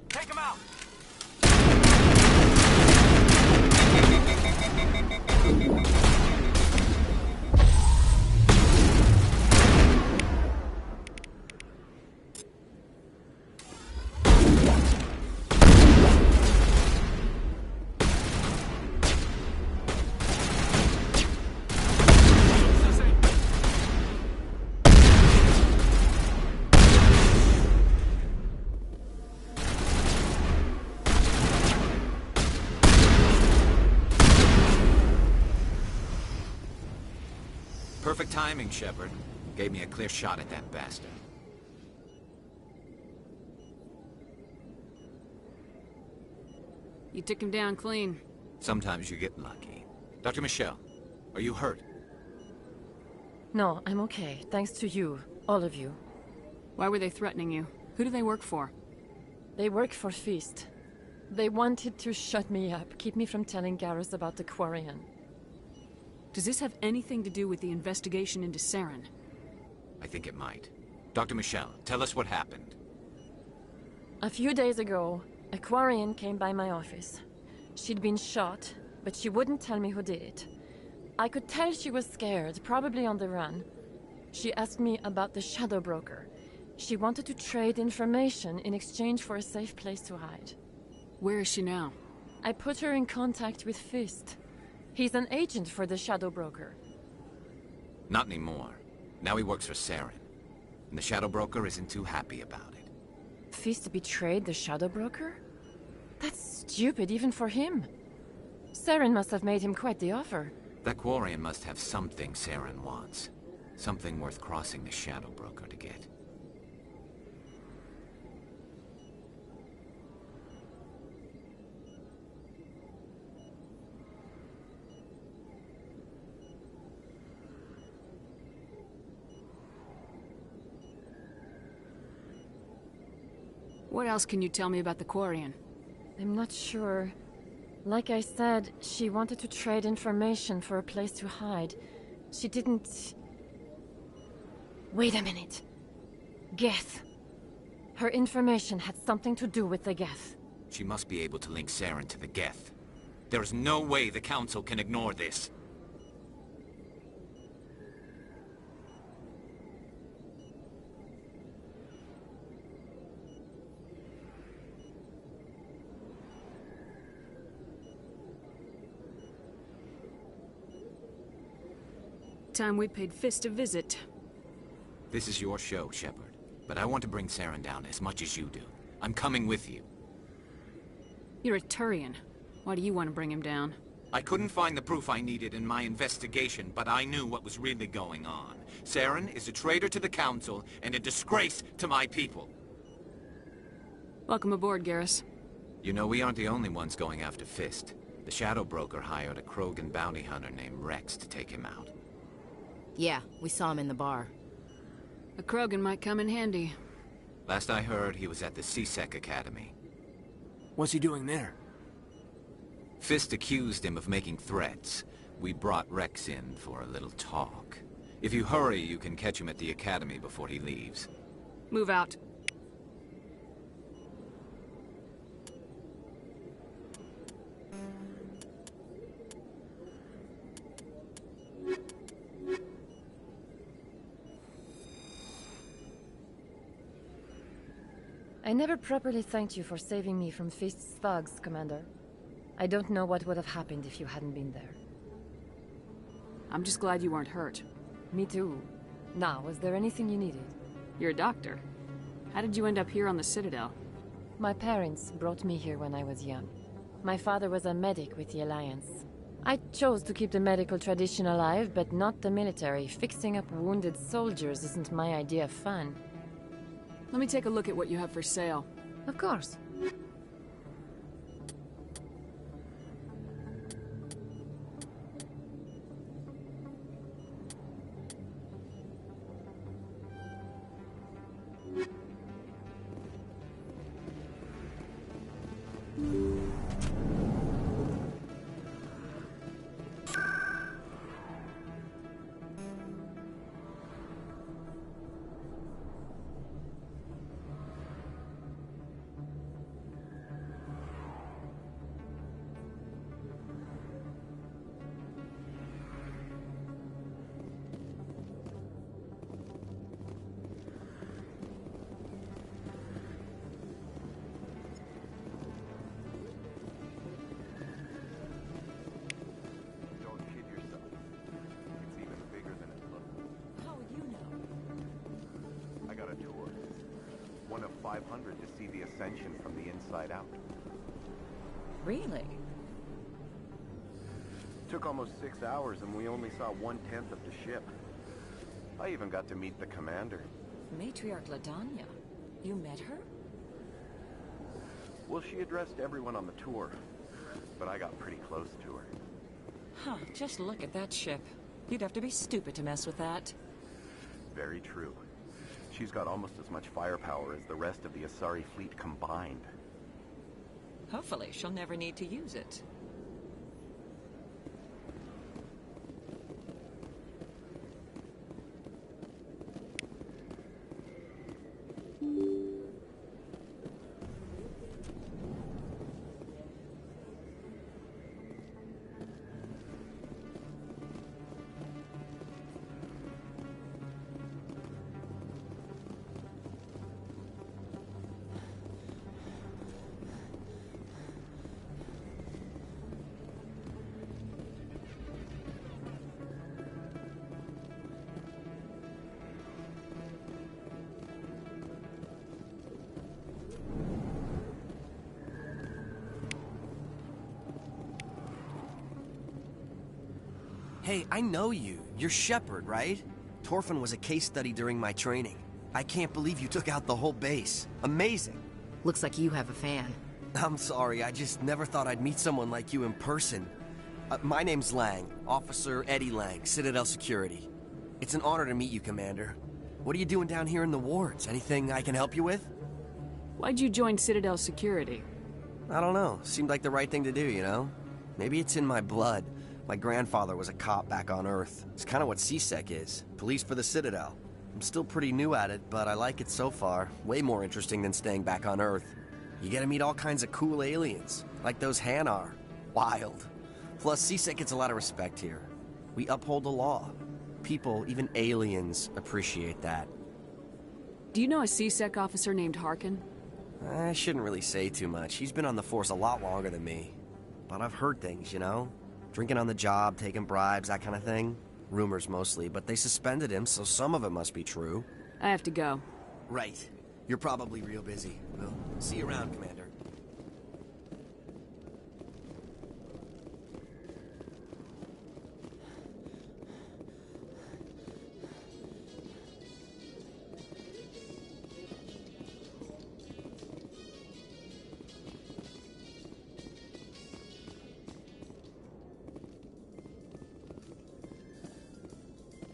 Take him out! Perfect timing, Shepard. Gave me a clear shot at that bastard. You took him down clean. Sometimes you get lucky. Dr. Michelle, are you hurt? No, I'm okay. Thanks to you. All of you. Why were they threatening you? Who do they work for? They work for Feast. They wanted to shut me up, keep me from telling Garrus about the Quarian. Does this have anything to do with the investigation into Saren? I think it might. Dr. Michelle, tell us what happened. A few days ago, a Quarian came by my office. She'd been shot, but she wouldn't tell me who did it. I could tell she was scared, probably on the run. She asked me about the Shadow Broker. She wanted to trade information in exchange for a safe place to hide. Where is she now? I put her in contact with Fist. He's an agent for the Shadow Broker. Not anymore. Now he works for Saren. And the Shadow Broker isn't too happy about it. Fist betrayed the Shadow Broker? That's stupid even for him. Saren must have made him quite the offer. That Quarian must have something Saren wants. Something worth crossing the Shadow Broker to get. What else can you tell me about the Quarian? I'm not sure. Like I said, she wanted to trade information for a place to hide. She didn't... Wait a minute. Geth. Her information had something to do with the Geth. She must be able to link Saren to the Geth. There is no way the Council can ignore this. Time we paid Fist a visit. This is your show, Shepard. But I want to bring Saren down as much as you do. I'm coming with you. You're a Turian. Why do you want to bring him down? I couldn't find the proof I needed in my investigation, but I knew what was really going on. Saren is a traitor to the Council and a disgrace to my people. Welcome aboard, Garrus. You know, we aren't the only ones going after Fist. The Shadow Broker hired a Krogan bounty hunter named Rex to take him out. Yeah, we saw him in the bar. A Krogan might come in handy. Last I heard, he was at the C-Sec Academy. What's he doing there? Fist accused him of making threats. We brought Rex in for a little talk. If you hurry, you can catch him at the Academy before he leaves. Move out. I never properly thanked you for saving me from Fist's thugs, Commander. I don't know what would have happened if you hadn't been there. I'm just glad you weren't hurt. Me too. Now, was there anything you needed? You're a doctor. How did you end up here on the Citadel? My parents brought me here when I was young. My father was a medic with the Alliance. I chose to keep the medical tradition alive, but not the military. Fixing up wounded soldiers isn't my idea of fun. Let me take a look at what you have for sale. Of course. One of 500 to see the Ascension from the inside out. Really? Took almost 6 hours and we only saw 1/10 of the ship. I even got to meet the commander. Matriarch Ladanya. You met her? Well, she addressed everyone on the tour, but I got pretty close to her. Huh, just look at that ship. You'd have to be stupid to mess with that. Very true. She's got almost as much firepower as the rest of the Asari fleet combined. Hopefully, she'll never need to use it. Hey, I know you. You're Shepard, right? Torfin was a case study during my training. I can't believe you took out the whole base. Amazing. Looks like you have a fan. I'm sorry, I just never thought I'd meet someone like you in person. My name's Lang, Officer Eddie Lang, Citadel Security. It's an honor to meet you, Commander. What are you doing down here in the wards? Anything I can help you with? Why'd you join Citadel Security? I don't know. Seemed like the right thing to do, you know? Maybe it's in my blood. My grandfather was a cop back on Earth. It's kind of what CSEC is. Police for the Citadel. I'm still pretty new at it, but I like it so far. Way more interesting than staying back on Earth. You get to meet all kinds of cool aliens, like those Hanar. Wild. Plus, CSEC gets a lot of respect here. We uphold the law. People, even aliens, appreciate that. Do you know a CSEC officer named Harkin? I shouldn't really say too much. He's been on the force a lot longer than me. But I've heard things, you know? Drinking on the job, taking bribes, that kind of thing. Rumors mostly, but they suspended him, so some of it must be true. I have to go. Right. You're probably real busy. Well, see you around, Commander.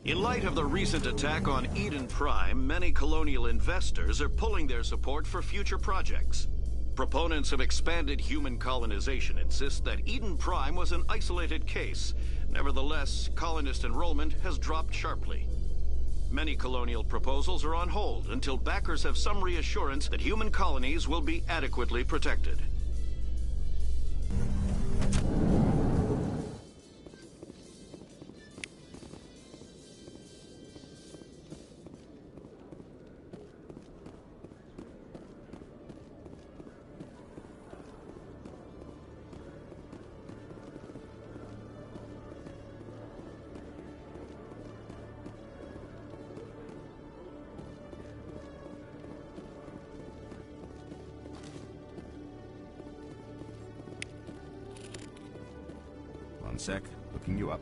In light of the recent attack on Eden Prime, many colonial investors are pulling their support for future projects. Proponents of expanded human colonization insist that Eden Prime was an isolated case. Nevertheless, colonist enrollment has dropped sharply. Many colonial proposals are on hold until backers have some reassurance that human colonies will be adequately protected. One sec, looking you up.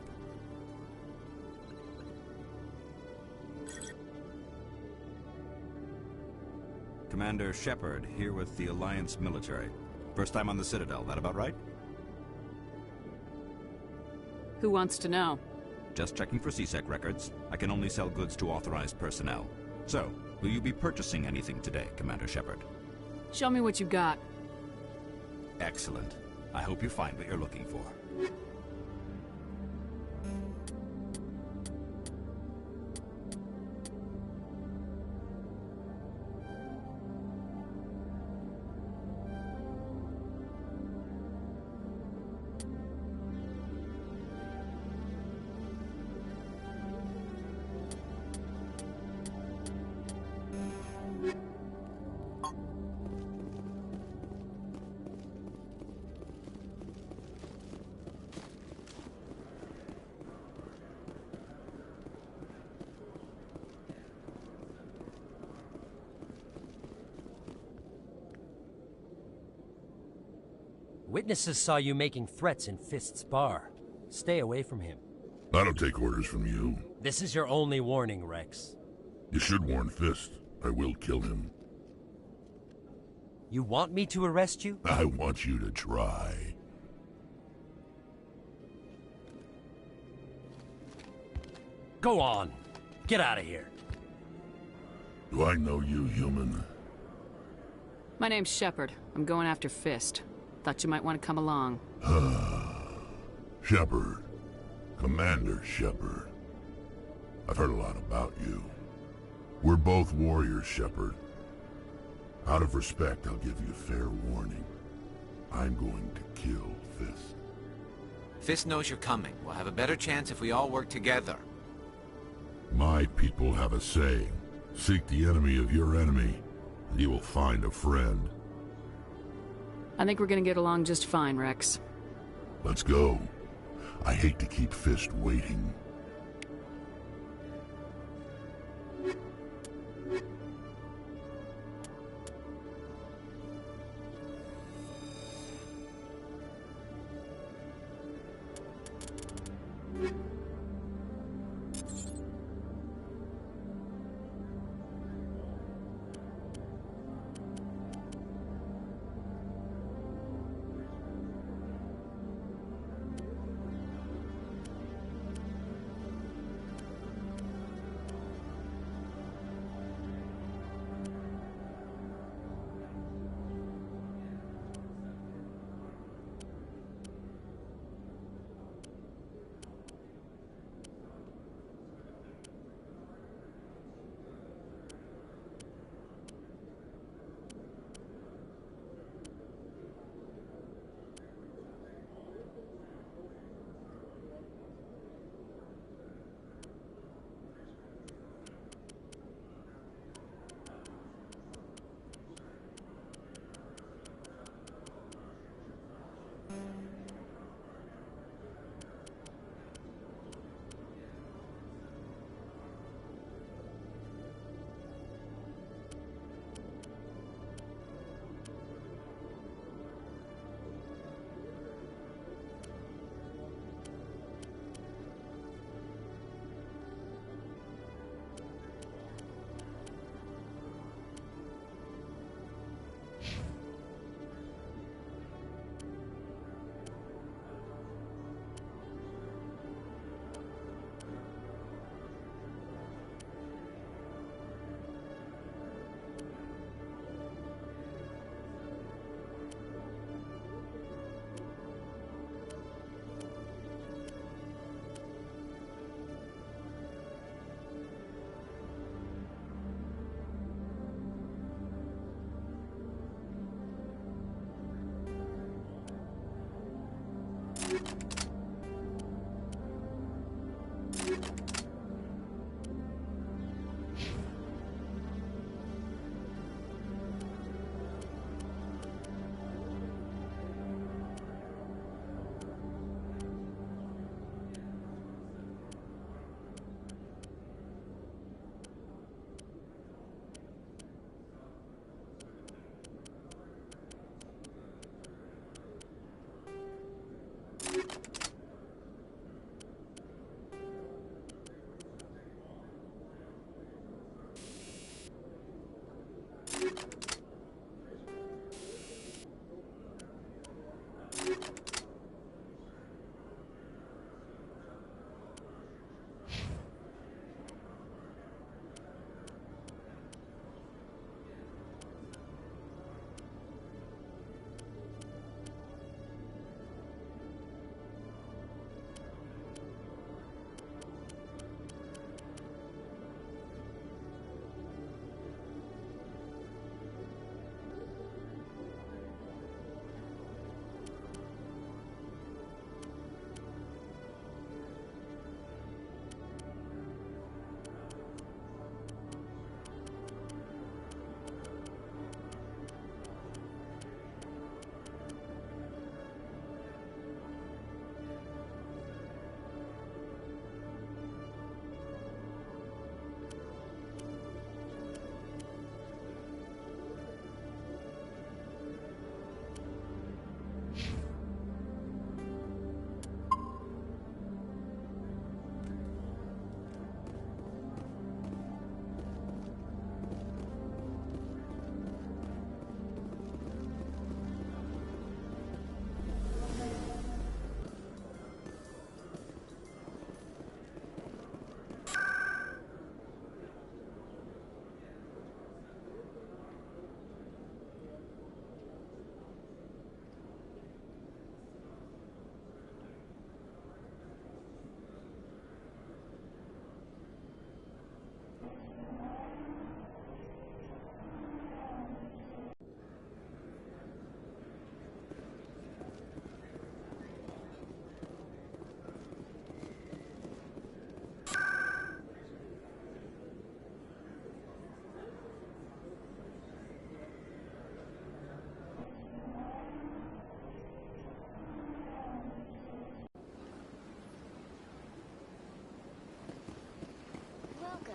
Commander Shepard, here with the Alliance military. First time on the Citadel, that about right? Who wants to know? Just checking for CSEC records. I can only sell goods to authorized personnel. So, will you be purchasing anything today, Commander Shepard? Show me what you got. Excellent. I hope you find what you're looking for. Witnesses saw you making threats in Fist's bar. Stay away from him. I don't take orders from you. This is your only warning, Rex. You should warn Fist. I will kill him. You want me to arrest you? I want you to try. Go on. Get out of here. Do I know you, human? My name's Shepard. I'm going after Fist. Thought you might want to come along. Shepard. Commander Shepard. I've heard a lot about you. We're both warriors, Shepard. Out of respect, I'll give you a fair warning. I'm going to kill Fist. Fist knows you're coming. We'll have a better chance if we all work together. My people have a saying. Seek the enemy of your enemy, and you will find a friend. I think we're gonna get along just fine, Rex. Let's go. I hate to keep Fist waiting.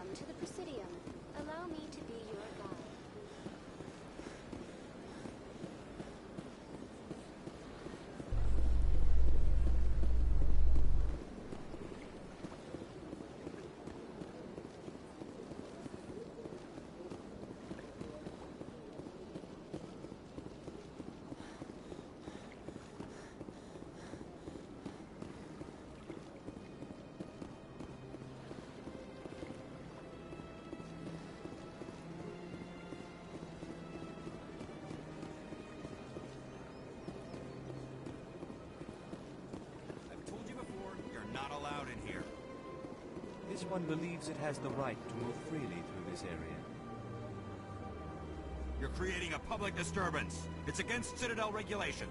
Welcome to the Presidium. Allow me to be your guide. This one believes it has the right to move freely through this area. You're creating a public disturbance. It's against Citadel regulation.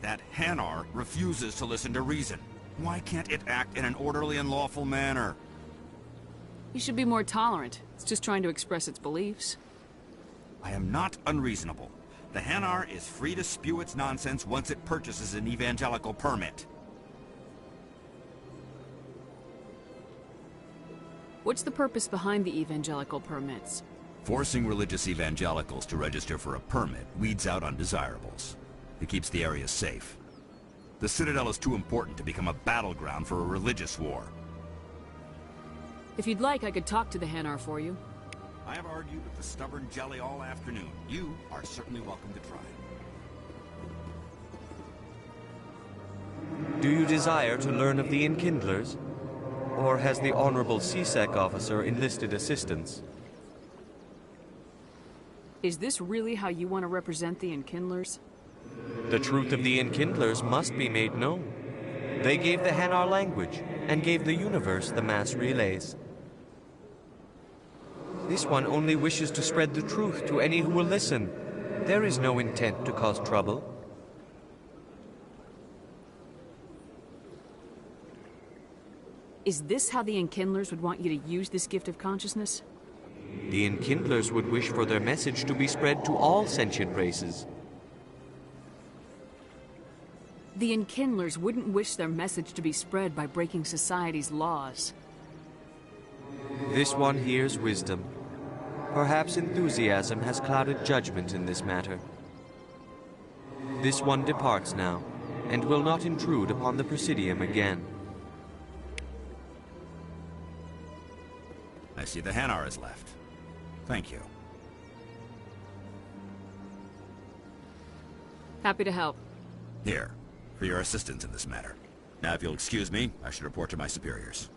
That Hanar refuses to listen to reason. Why can't it act in an orderly and lawful manner? You should be more tolerant. It's just trying to express its beliefs. I am not unreasonable. The Hanar is free to spew its nonsense once it purchases an evangelical permit. What's the purpose behind the evangelical permits? Forcing religious evangelicals to register for a permit weeds out undesirables. It keeps the area safe. The Citadel is too important to become a battleground for a religious war. If you'd like, I could talk to the Hanar for you. I have argued with the stubborn jelly all afternoon. You are certainly welcome to try. Do you desire to learn of the Enkindlers? Or has the Honorable CSEC officer enlisted assistance? Is this really how you want to represent the Enkindlers? The truth of the Enkindlers must be made known. They gave the Hanar language, and gave the universe the mass relays. This one only wishes to spread the truth to any who will listen. There is no intent to cause trouble. Is this how the Enkindlers would want you to use this gift of consciousness? The Enkindlers would wish for their message to be spread to all sentient races. The Enkindlers wouldn't wish their message to be spread by breaking society's laws. This one hears wisdom. Perhaps enthusiasm has clouded judgment in this matter. This one departs now, and will not intrude upon the Presidium again. I see the Hanar is left. Thank you. Happy to help. Here, for your assistance in this matter. Now, if you'll excuse me, I should report to my superiors.